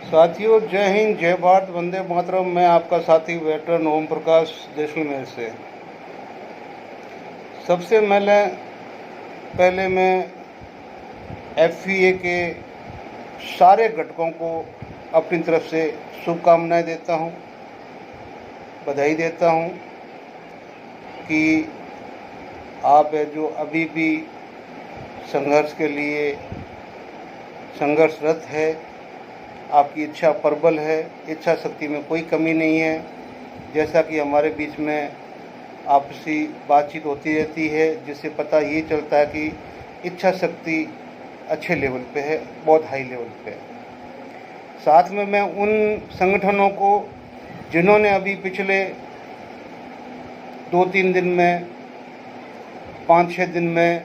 साथियों, जय हिंद, जय भारत, वंदे मातरम। मैं आपका साथी वेटरन ओम प्रकाश जैसलमेर से। सबसे पहले मैं एफवीए के सारे घटकों को अपनी तरफ से शुभकामनाएं देता हूं, बधाई देता हूं कि आप जो अभी भी संघर्ष के लिए संघर्षरत है, आपकी इच्छा प्रबल है, इच्छा शक्ति में कोई कमी नहीं है। जैसा कि हमारे बीच में आपसी बातचीत होती रहती है, जिससे पता ये चलता है कि इच्छा शक्ति अच्छे लेवल पे है, बहुत हाई लेवल पे है। साथ में मैं उन संगठनों को जिन्होंने अभी पिछले 2-3 दिन में, 5-6 दिन में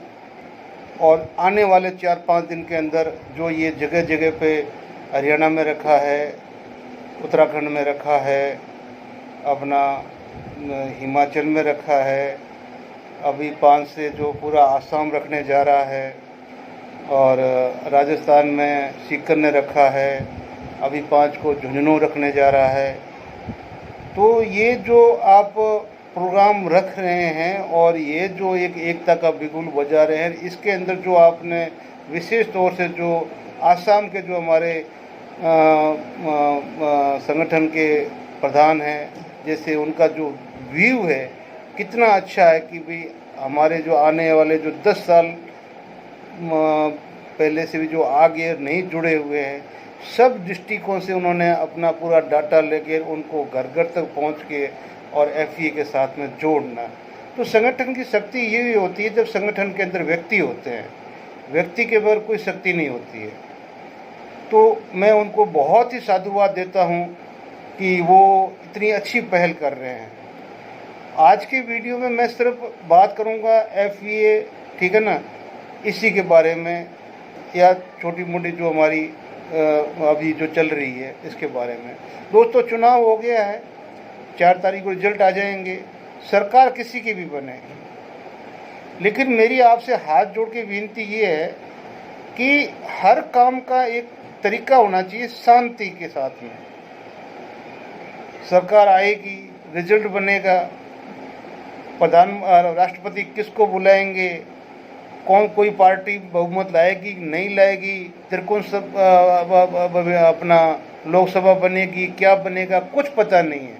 और आने वाले 4-5 दिन के अंदर जो ये जगह जगह पे हरियाणा में रखा है, उत्तराखंड में रखा है, अपना हिमाचल में रखा है, अभी 5 से जो पूरा आसाम रखने जा रहा है, और राजस्थान में सीकर ने रखा है, अभी 5 को झुंझुनू रखने जा रहा है। तो ये जो आप प्रोग्राम रख रहे हैं और ये जो एक एकता का बिगुल बजा रहे हैं, इसके अंदर जो आपने विशेष तौर से जो आसाम के जो हमारे संगठन के प्रधान हैं, जैसे उनका जो व्यू है कितना अच्छा है कि भाई हमारे जो आने वाले जो 10 साल पहले से भी जो आगे नहीं जुड़े हुए हैं, सब दृष्टिकोण से उन्होंने अपना पूरा डाटा लेकर उनको घर घर तक पहुंच के और एफईए के साथ में जोड़ना। तो संगठन की शक्ति यही होती है जब संगठन के अंदर व्यक्ति होते हैं, व्यक्ति के बगैर कोई शक्ति नहीं होती है। तो मैं उनको बहुत ही साधुवाद देता हूं कि वो इतनी अच्छी पहल कर रहे हैं। आज की वीडियो में मैं सिर्फ बात करूंगा एफईए, ठीक है ना, इसी के बारे में, या छोटी मोटी जो हमारी अभी जो चल रही है इसके बारे में। दोस्तों, चुनाव हो गया है, 4 तारीख को रिजल्ट आ जाएंगे, सरकार किसी की भी बने, लेकिन मेरी आपसे हाथ जोड़ के विनती ये है कि हर काम का एक तरीका होना चाहिए, शांति के साथ में। सरकार आएगी, रिजल्ट बनेगा, राष्ट्रपति किसको बुलाएंगे, कोई पार्टी बहुमत लाएगी नहीं लाएगी, त्रिकोण सब अपना लोकसभा बनेगी, क्या बनेगा कुछ पता नहीं है।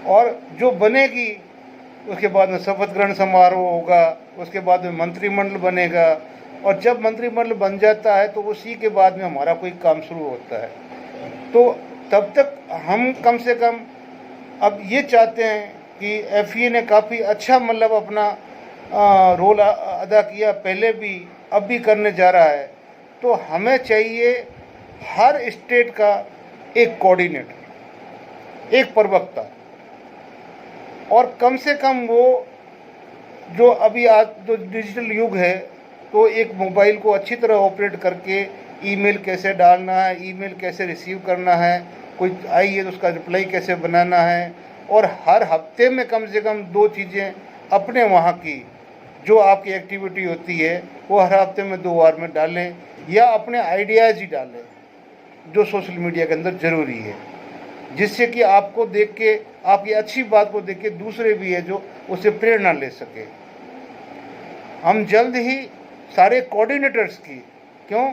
और जो बनेगी उसके बाद में शपथ ग्रहण समारोह होगा, उसके बाद में मंत्रिमंडल बनेगा, और जब मंत्रिमंडल बन जाता है तो उसी के बाद में हमारा कोई काम शुरू होता है। तो तब तक हम कम से कम अब ये चाहते हैं कि एफईए ने काफ़ी अच्छा मतलब अपना रोल अदा किया पहले भी, अब भी करने जा रहा है। तो हमें चाहिए हर स्टेट का एक कोऑर्डिनेटर, एक प्रवक्ता, और कम से कम वो जो अभी आज जो डिजिटल युग है, तो एक मोबाइल को अच्छी तरह ऑपरेट करके ईमेल कैसे डालना है, ईमेल कैसे रिसीव करना है, कोई आई है तो उसका रिप्लाई कैसे बनाना है, और हर हफ्ते में कम से कम 2 चीज़ें अपने वहाँ की जो आपकी एक्टिविटी होती है वो हर हफ्ते में 2 बार में डालें, या अपने आइडियाज़ ही डालें जो सोशल मीडिया के अंदर ज़रूरी है, जिससे कि आपको देख के, आपकी अच्छी बात को देख के दूसरे भी है जो उससे प्रेरणा ले सके। हम जल्द ही सारे कोऑर्डिनेटर्स की, क्यों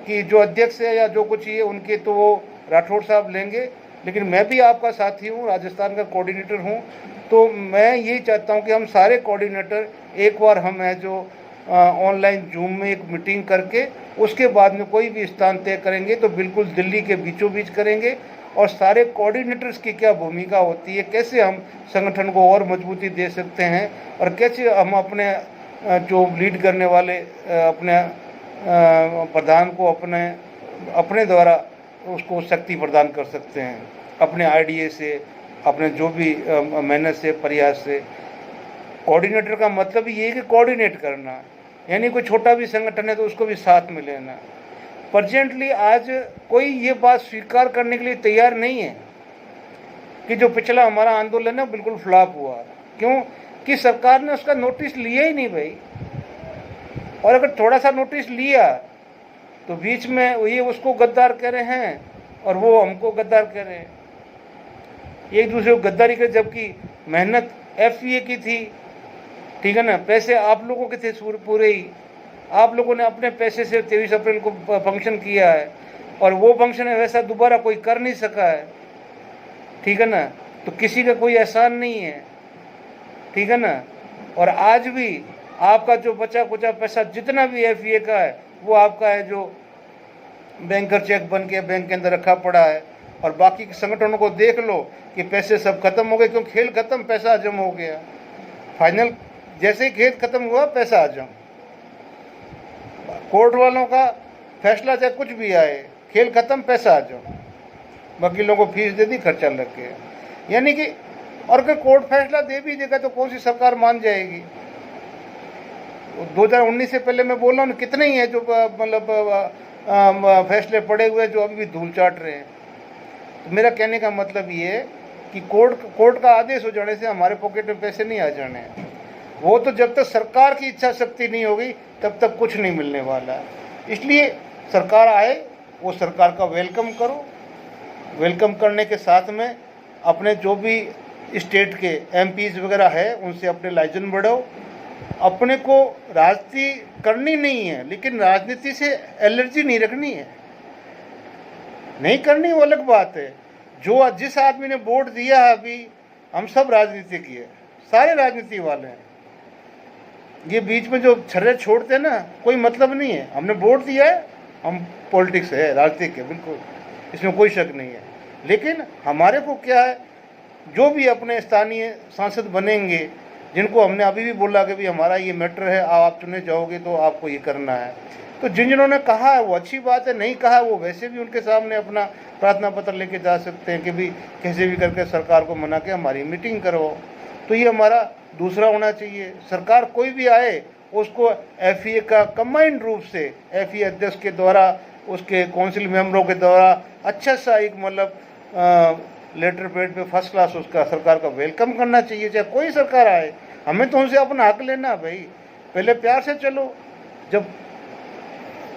कि जो अध्यक्ष है या जो कुछ है उनके तो वो राठौड़ साहब लेंगे, लेकिन मैं भी आपका साथी हूँ, राजस्थान का कोऑर्डिनेटर हूँ। तो मैं यही चाहता हूँ कि हम सारे कोऑर्डिनेटर एक बार हम है जो ऑनलाइन जूम में एक मीटिंग करके उसके बाद में कोई भी स्थान तय करेंगे तो बिल्कुल दिल्ली के बीचों बीच करेंगे, और सारे कोऑर्डिनेटर्स की क्या भूमिका होती है, कैसे हम संगठन को और मजबूती दे सकते हैं, और कैसे हम अपने जो लीड करने वाले अपने प्रधान को अपने द्वारा उसको शक्ति प्रदान कर सकते हैं, अपने आइडिया से, अपने जो भी मेहनत से, प्रयास से। कोऑर्डिनेटर का मतलब ये है कि कोऑर्डिनेट करना, यानी कोई छोटा भी संगठन है तो उसको भी साथ में लेना। प्रेजेंटली आज कोई ये बात स्वीकार करने के लिए तैयार नहीं है कि जो पिछला हमारा आंदोलन है बिल्कुल फ्लॉप हुआ। क्यों कि सरकार ने उसका नोटिस लिया ही नहीं भाई, और अगर थोड़ा सा नोटिस लिया तो बीच में ये उसको गद्दार कह रहे हैं, और वो हमको गद्दार कह रहे हैं, एक दूसरे को गद्दारी कर, जबकि मेहनत FCA की थी, ठीक है ना, पैसे आप लोगों के थे पूरे ही, आप लोगों ने अपने पैसे से 23 अप्रैल को फंक्शन किया है, और वो फंक्शन वैसा दोबारा कोई कर नहीं सका है, ठीक है ना, तो किसी का कोई एहसान नहीं है, ठीक है ना। और आज भी आपका जो बचा कुचा पैसा जितना भी FCA का है वो आपका है, जो बैंकर चेक बन के बैंक के अंदर रखा पड़ा है। और बाकी के संगठनों को देख लो कि पैसे सब खत्म हो गए, क्यों, खेल खत्म, पैसा हजम हो गया, फाइनल जैसे ही खेल खत्म हुआ पैसा हजम। कोर्ट वालों का फैसला चाहे कुछ भी आए, खेल खत्म, पैसा हजम, वकीलों को फीस दे दी, खर्चा लग गया। यानी कि और अगर कोर्ट फैसला दे भी देगा तो कौन सी सरकार मान जाएगी। 2019 से पहले मैं बोल रहा हूँ, कितने ही हैं जो मतलब फैसले पड़े हुए जो अभी भी धूल चाट रहे हैं। तो मेरा कहने का मतलब ये है कि कोर्ट का आदेश हो जाने से हमारे पॉकेट में पैसे नहीं आ जाने हैं। वो तो जब तक सरकार की इच्छा शक्ति नहीं होगी तब तक कुछ नहीं मिलने वाला है। इसलिए सरकार आए, वो सरकार का वेलकम करो, वेलकम करने के साथ में अपने जो भी स्टेट के MPs वगैरह है उनसे अपने लाइजन बढ़ाओ। अपने को राजनीति करनी नहीं है, लेकिन राजनीति से एलर्जी नहीं रखनी है, नहीं करनी वो अलग बात है। जो जिस आदमी ने वोट दिया है, अभी हम सब राजनीति की है, सारे राजनीति वाले हैं, ये बीच में जो छर्रे छोड़ते हैं ना, कोई मतलब नहीं है। हमने वोट दिया है, हम पॉलिटिक्स है, राजनीति के, बिल्कुल इसमें कोई शक नहीं है। लेकिन हमारे को क्या है, जो भी अपने स्थानीय सांसद बनेंगे, जिनको हमने अभी भी बोला कि भाई हमारा ये मैटर है, आप चुने जाओगे तो आपको ये करना है, तो जिन्होंने कहा है वो अच्छी बात है, नहीं कहा वो वैसे भी उनके सामने अपना प्रार्थना पत्र लेके जा सकते हैं कि भाई कैसे भी करके सरकार को मना के हमारी मीटिंग करवाओ। तो ये हमारा दूसरा होना चाहिए। सरकार कोई भी आए उसको FCA का कंबाइंड रूप से FCA अध्यक्ष के द्वारा, उसके काउंसिल मेंबरों के द्वारा अच्छा सा एक मतलब लेटर पेड पे फर्स्ट क्लास उसका सरकार का वेलकम करना चाहिए, चाहे कोई सरकार आए। हमें तो उनसे अपना हक लेना भाई, पहले प्यार से चलो। जब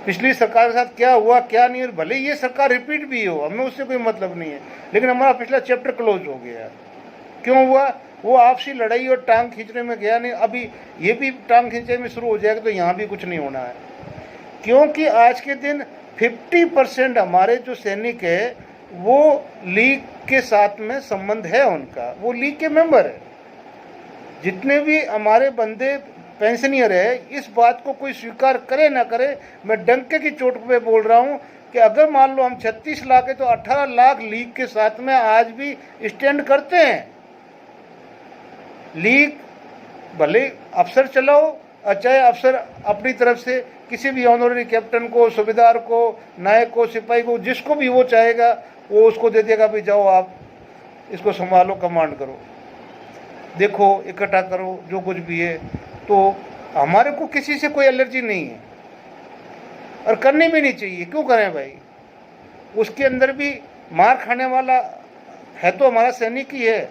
पिछली सरकार के साथ क्या हुआ क्या नहीं, भले ये सरकार रिपीट भी हो, हमें उससे कोई मतलब नहीं है, लेकिन हमारा पिछला चैप्टर क्लोज हो गया। क्यों हुआ? वो आपसी लड़ाई और टांग खींचने में गया नहीं, अभी ये भी टांग खींचने में शुरू हो जाएगा तो यहाँ भी कुछ नहीं होना है। क्योंकि आज के दिन 50% हमारे जो सैनिक है वो लीग के साथ में संबंध है उनका, वो लीग के मेंबर है। जितने भी हमारे बंदे पेंशनियर है, इस बात को कोई स्वीकार करे ना करे, मैं डंके की चोट पे बोल रहा हूँ कि अगर मान लो हम 36 लाख है तो 18 लाख लीग के साथ में आज भी स्टैंड करते हैं। लीग भले अफसर चलाओ, चाहे अफसर अपनी तरफ से किसी भी ऑनररी कैप्टन को, सूबेदार को, नायक को, सिपाही को, जिसको भी वो चाहेगा वो उसको दे देगा, भाई जाओ आप इसको संभालो, कमांड करो, देखो इकट्ठा करो, जो कुछ भी है। तो हमारे को किसी से कोई एलर्जी नहीं है और करनी भी नहीं चाहिए। क्यों करें भाई? उसके अंदर भी मार खाने वाला है तो हमारा सैनिक ही है।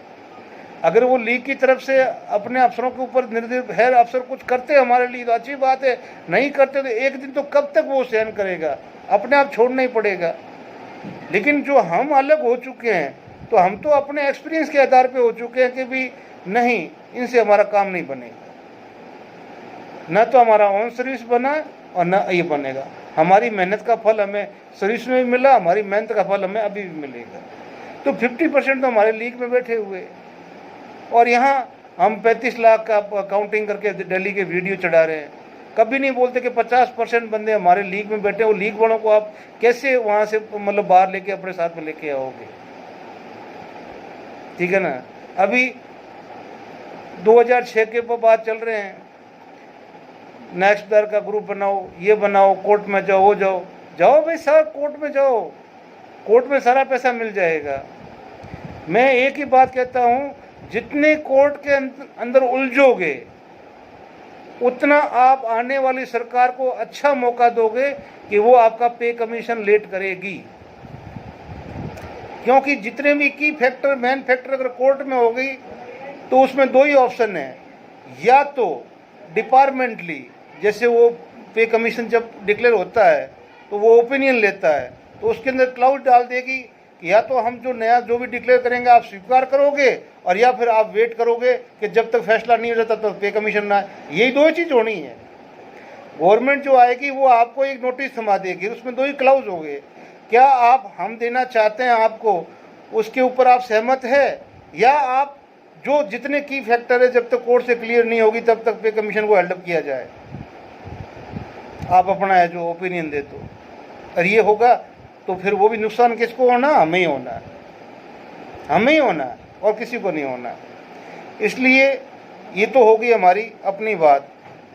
अगर वो लीग की तरफ से अपने अफसरों के ऊपर निर्भर अफसर कुछ करते हैं हमारे लिए तो अच्छी बात है, नहीं करते तो एक दिन तो कब तक वो सहन करेगा, अपने आप छोड़ना ही पड़ेगा। लेकिन जो हम अलग हो चुके हैं तो हम तो अपने एक्सपीरियंस के आधार पे हो चुके हैं कि भी नहीं, इनसे हमारा काम नहीं बनेगा, ना तो हमारा ऑन सर्विस बना और ना ये बनेगा। हमारी मेहनत का फल हमें सर्विस में भी मिला, हमारी मेहनत का फल हमें अभी भी मिलेगा। तो 50% तो हमारे लीग में बैठे हुए, और यहाँ हम 35 लाख का काउंटिंग करके दिल्ली के वीडियो चढ़ा रहे हैं। कभी नहीं बोलते कि 50% बंदे हमारे लीग में बैठे, वो लीग वालों को आप कैसे वहाँ से मतलब बाहर लेके अपने साथ में लेके आओगे? ठीक है ना। अभी 2006 के बाद चल रहे हैं, नेक्स्ट दर का ग्रुप बनाओ, ये बनाओ, कोर्ट में जाओ, जाओ भाई साहब, कोर्ट में जाओ, कोर्ट में सारा पैसा मिल जाएगा। मैं एक ही बात कहता हूँ, जितने कोर्ट के अंदर उलझोगे उतना आप आने वाली सरकार को अच्छा मौका दोगे कि वो आपका पे कमीशन लेट करेगी। क्योंकि जितने भी की फैक्टर, मेन फैक्टर अगर कोर्ट में हो गई तो उसमें दो ही ऑप्शन है, या तो डिपार्टमेंटली, जैसे वो पे कमीशन जब डिक्लेयर होता है तो वो ओपिनियन लेता है तो उसके अंदर क्लाउज डाल देगी कि या तो हम जो नया जो भी डिक्लेयर करेंगे आप स्वीकार करोगे, और या फिर आप वेट करोगे कि जब तक फैसला नहीं हो जाता तो पे कमीशन ना आए। यही दो चीज़ होनी है। गवर्नमेंट जो आएगी वो आपको एक नोटिस थमा देगी, उसमें दो ही क्लाउज हो गए। क्या आप हम देना चाहते हैं आपको, उसके ऊपर आप सहमत है, या आप जो जितने की फैक्टर है जब तक कोर्ट से क्लियर नहीं होगी तब तक पे कमीशन को हेल्डअप किया जाए। आप अपना है जो ओपिनियन दे तो, और ये होगा तो फिर वो भी नुकसान किसको होना, हमें ही होना है, हमें ही होना है और किसी को नहीं होना। इसलिए ये तो होगी हमारी अपनी बात।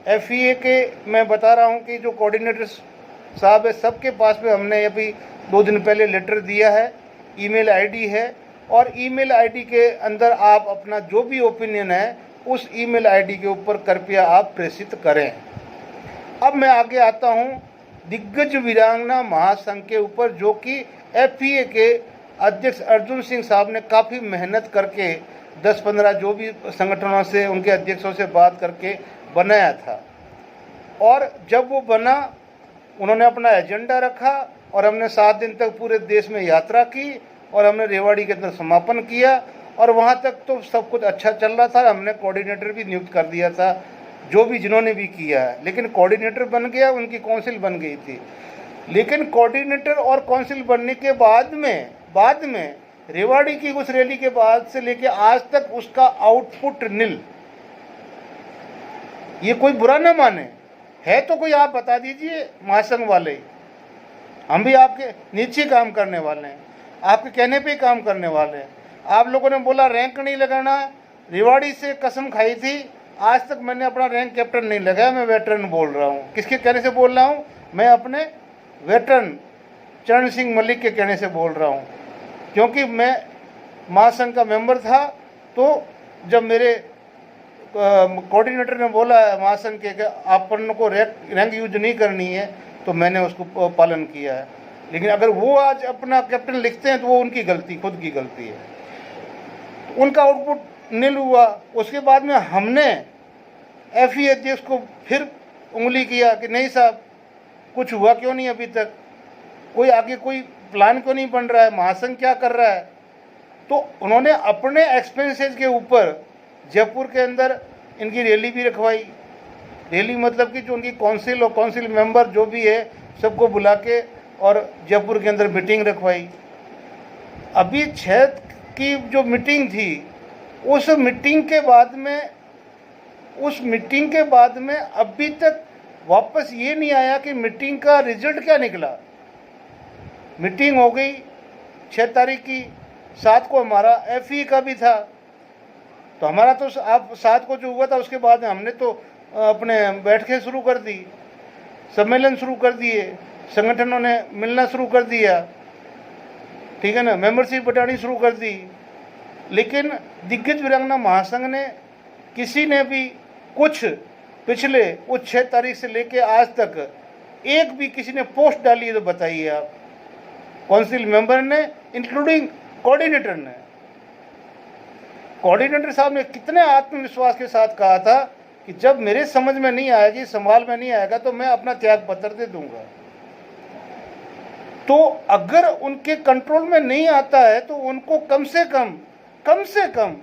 FEA के मैं बता रहा हूँ कि जो कोऑर्डिनेटर साहब है सबके पास में हमने अभी 2 दिन पहले लेटर दिया है, ईमेल आईडी है, और ईमेल आईडी के अंदर आप अपना जो भी ओपिनियन है उस ईमेल आईडी के ऊपर कृपया आप प्रेषित करें। अब मैं आगे आता हूँ दिग्गज वीरांगना महासंघ के ऊपर, जो कि FEA के अध्यक्ष अर्जुन सिंह साहब ने काफ़ी मेहनत करके 10-15 जो भी संगठनों से उनके अध्यक्षों से बात करके बनाया था। और जब वो बना उन्होंने अपना एजेंडा रखा और हमने 7 दिन तक पूरे देश में यात्रा की और हमने रेवाड़ी के अंदर समापन किया, और वहाँ तक तो सब कुछ अच्छा चल रहा था। हमने कोऑर्डिनेटर भी नियुक्त कर दिया था, जो भी जिन्होंने भी किया है, लेकिन कोऑर्डिनेटर बन गया, उनकी काउंसिल बन गई थी। लेकिन कोऑर्डिनेटर और काउंसिल बनने के बाद में रेवाड़ी की उस रैली के बाद से लेके आज तक उसका आउटपुट निल। ये कोई बुरा ना माने, है तो कोई आप बता दीजिए महासंघ वाले, हम भी आपके नीचे काम करने वाले हैं, आपके कहने पे काम करने वाले हैं। आप लोगों ने बोला रैंक नहीं लगाना, रेवाड़ी से कसम खाई थी, आज तक मैंने अपना रैंक कैप्टन नहीं लगाया, मैं वेटरन बोल रहा हूँ। किसके कहने से बोल रहा हूँ? मैं अपने वेटरन चरण सिंह मलिक के कहने से बोल रहा हूँ, क्योंकि मैं महासंघ का मेंबर था। तो जब मेरे कोऑर्डिनेटर ने बोला महासंघ के कि अपन को रैंक यूज नहीं करनी है, तो मैंने उसको पालन किया है। लेकिन अगर वो आज अपना कैप्टन लिखते हैं तो वो उनकी गलती, खुद की गलती है। तो उनका आउटपुट नील हुआ। उसके बाद में हमने FEA अध्यक्ष को फिर उंगली किया कि नहीं साहब, कुछ हुआ क्यों नहीं अभी तक, कोई आगे कोई प्लान क्यों नहीं बन रहा है, महासंघ क्या कर रहा है। तो उन्होंने अपने एक्सपेंसेस के ऊपर जयपुर के अंदर इनकी रैली भी रखवाई। रैली मतलब कि जो उनकी काउंसिल और काउंसिल मेंबर जो भी है सबको बुला के और जयपुर के अंदर मीटिंग रखवाई। अभी 6 की जो मीटिंग थी, उस मीटिंग के बाद में अभी तक वापस ये नहीं आया कि मीटिंग का रिजल्ट क्या निकला। मीटिंग हो गई 6 तारीख की, 7 को हमारा FEA का भी था। तो हमारा तो आप 7 को जो हुआ था उसके बाद में हमने तो अपने बैठकें शुरू कर दी, सम्मेलन शुरू कर दिए, संगठनों ने मिलना शुरू कर दिया, ठीक है ना, मेंबरशिप बटानी शुरू कर दी। लेकिन दिग्गज वीरांगना महासंघ ने किसी ने भी कुछ पिछले उस 6 तारीख से लेके आज तक एक भी किसी ने पोस्ट डाली है तो बताइए आप। काउंसिल मेंबर ने, इंक्लूडिंग कोऑर्डिनेटर ने, कोऑर्डिनेटर साहब ने कितने आत्मविश्वास के साथ कहा था कि जब मेरे समझ में नहीं आएगी, संभाल में नहीं आएगा तो मैं अपना त्याग पत्र दे दूंगा। तो अगर उनके कंट्रोल में नहीं आता है तो उनको कम से कम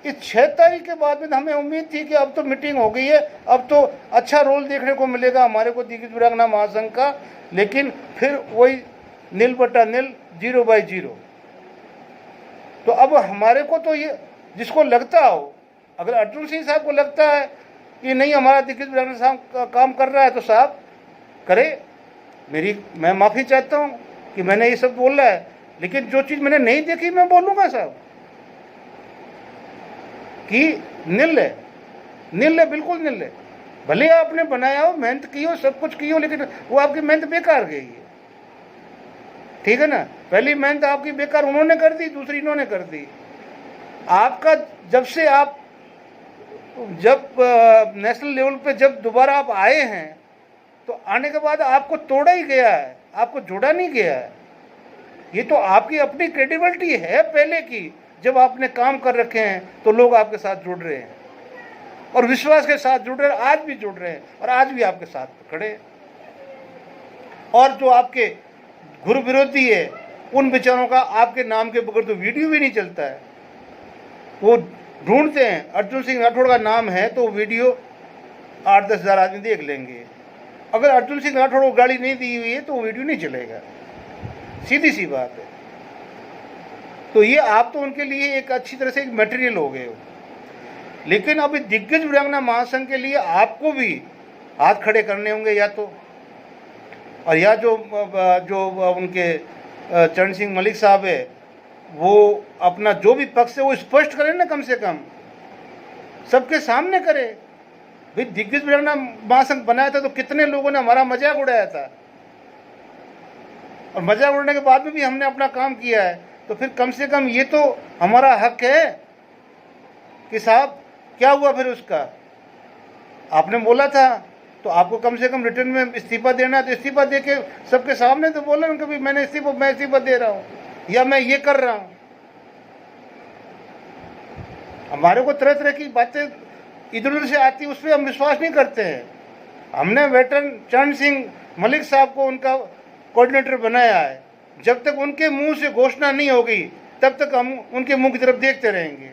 इस 6 तारीख के बाद में हमें उम्मीद थी कि अब तो मीटिंग हो गई है, अब तो अच्छा रोल देखने को मिलेगा हमारे को दिग्गज वीरांगना महासंघ का। लेकिन फिर वही नील बटा नील, 0/0। तो अब हमारे को तो ये जिसको लगता हो, अगर अर्जुन सिंह साहब को लगता है कि नहीं हमारा दिग्गज वीरांगना साहब काम कर रहा है तो साहब करे, मैं माफ़ी चाहता हूँ कि मैंने ये सब बोला है। लेकिन जो चीज़ मैंने नहीं देखी मैं बोलूँगा साहब कि नील है, बिल्कुल नील है। भले आपने बनाया हो, मेहनत की हो, सब कुछ की हो, लेकिन वो आपकी मेहनत बेकार गई है, ठीक है ना। पहली मेहनत आपकी बेकार उन्होंने कर दी, दूसरी इन्होंने कर दी। आपका जब नेशनल लेवल पे जब दोबारा आप आए हैं तो आने के बाद आपको तोड़ा ही गया है, आपको जोड़ा नहीं गया है। ये तो आपकी अपनी क्रेडिबिलिटी है पहले की, जब आपने काम कर रखे हैं तो लोग आपके साथ जुड़ रहे हैं और विश्वास के साथ जुड़ रहे हैं, आज भी जुड़ रहे हैं और आज भी आपके साथ खड़े हैं। और जो आपके गुरु विरोधी है, उन बेचारों का आपके नाम के बगैर तो वीडियो भी नहीं चलता है। वो ढूंढते हैं, अर्जुन सिंह राठौड़ का नाम है तो वीडियो 8-10 हज़ार आदमी देख लेंगे। अगर अर्जुन सिंह राठौड़ को गाड़ी नहीं दी हुई है तो वीडियो नहीं चलेगा, सीधी सी बात है। तो ये आप तो उनके लिए एक अच्छी तरह से एक मटेरियल हो गए हो। लेकिन अभी दिग्गज वीरांगना महासंघ के लिए आपको भी हाथ खड़े करने होंगे या तो, और या जो उनके चरण सिंह मलिक साहब है वो अपना जो भी पक्ष है वो स्पष्ट करें ना, कम से कम सबके सामने करे। भाई दिग्गज वीरांगना महासंघ बनाया था तो कितने लोगों ने हमारा मजाक उड़ाया था, और मजाक उड़ाने के बाद में भी हमने अपना काम किया है। तो फिर कम से कम ये तो हमारा हक है कि साहब क्या हुआ फिर उसका, आपने बोला था तो आपको कम से कम रिटर्न में इस्तीफा देना है, तो इस्तीफा दे के सबके सामने तो बोला ना कभी मैं इस्तीफा दे रहा हूँ या मैं ये कर रहा हूँ। हमारे को तरह तरह की बातें इधर उधर से आती, उस पर हम विश्वास नहीं करते हैं। हमने वेटरन चरण सिंह मलिक साहब को उनका कोऑर्डिनेटर बनाया है। जब तक उनके मुंह से घोषणा नहीं होगी तब तक हम उनके मुंह की तरफ देखते रहेंगे।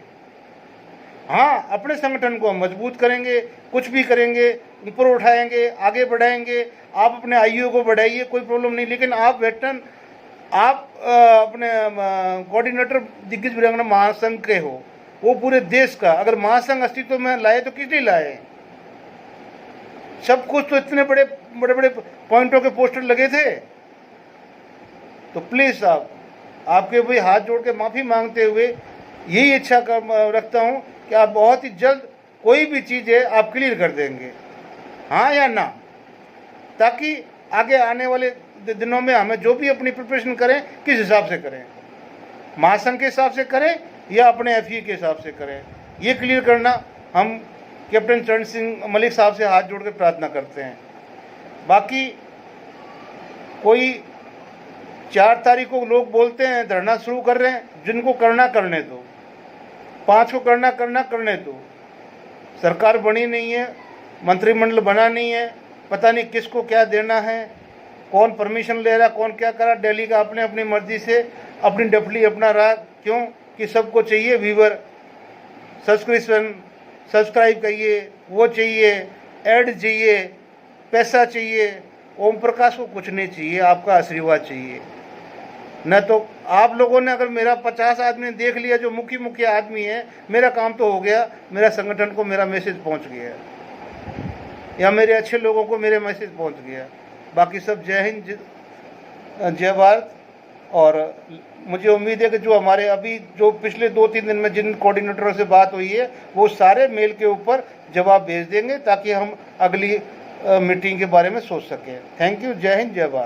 हाँ, अपने संगठन को हम मजबूत करेंगे, कुछ भी करेंगे, ऊपर उठाएंगे, आगे बढ़ाएंगे। आप अपने आईओ को बढ़ाइए, कोई प्रॉब्लम नहीं, लेकिन आप वेटरन, आप अपने कोऑर्डिनेटर दिग्गज वीरांगना महासंघ के हो, वो पूरे देश का। अगर महासंघ अस्तित्व में लाए तो किस लिए लाए? सब कुछ तो इतने बड़े बड़े पॉइंटों के पोस्टर लगे थे। तो प्लीज़ साहब, आपके भाई हाथ जोड़ के माफ़ी मांगते हुए यही इच्छा रखता हूँ कि आप बहुत ही जल्द कोई भी चीज़ है आप क्लियर कर देंगे, हाँ या ना, ताकि आगे आने वाले दिनों में हमें जो भी अपनी प्रिपरेशन करें किस हिसाब से करें, महासंघ के हिसाब से करें या अपने एफई के हिसाब से करें, ये क्लियर करना हम कैप्टन चरण सिंह मलिक साहब से हाथ जोड़ के प्रार्थना करते हैं। बाकी कोई 4 तारीख को लोग बोलते हैं धरना शुरू कर रहे हैं, जिनको करना करने दो, 5 को करने दो। सरकार बनी नहीं है, मंत्रिमंडल बना नहीं है, पता नहीं किसको क्या देना है, कौन परमिशन ले रहा, कौन क्या कर रहा। दिल्ली का अपने अपनी मर्जी से अपनी डफली अपना रहा, क्यों कि सबको चाहिए व्यूवर, सब्सक्राइब करिए, वो चाहिए, ऐड चाहिए, पैसा चाहिए। ओम प्रकाश को कुछ नहीं चाहिए, आपका आशीर्वाद चाहिए। न तो आप लोगों ने अगर मेरा 50 आदमी ने देख लिया जो मुख्य आदमी है, मेरा काम तो हो गया, मेरा संगठन को मेरा मैसेज पहुंच गया, या मेरे अच्छे लोगों को मेरे मैसेज पहुंच गया। बाकी सब जय हिंद, जय भारत। और मुझे उम्मीद है कि जो हमारे अभी जो पिछले 2-3 दिन में जिन कोऑर्डिनेटरों से बात हुई है वो सारे मेल के ऊपर जवाब भेज देंगे, ताकि हम अगली मीटिंग के बारे में सोच सकें। थैंक यू, जय हिंद, जय भारत।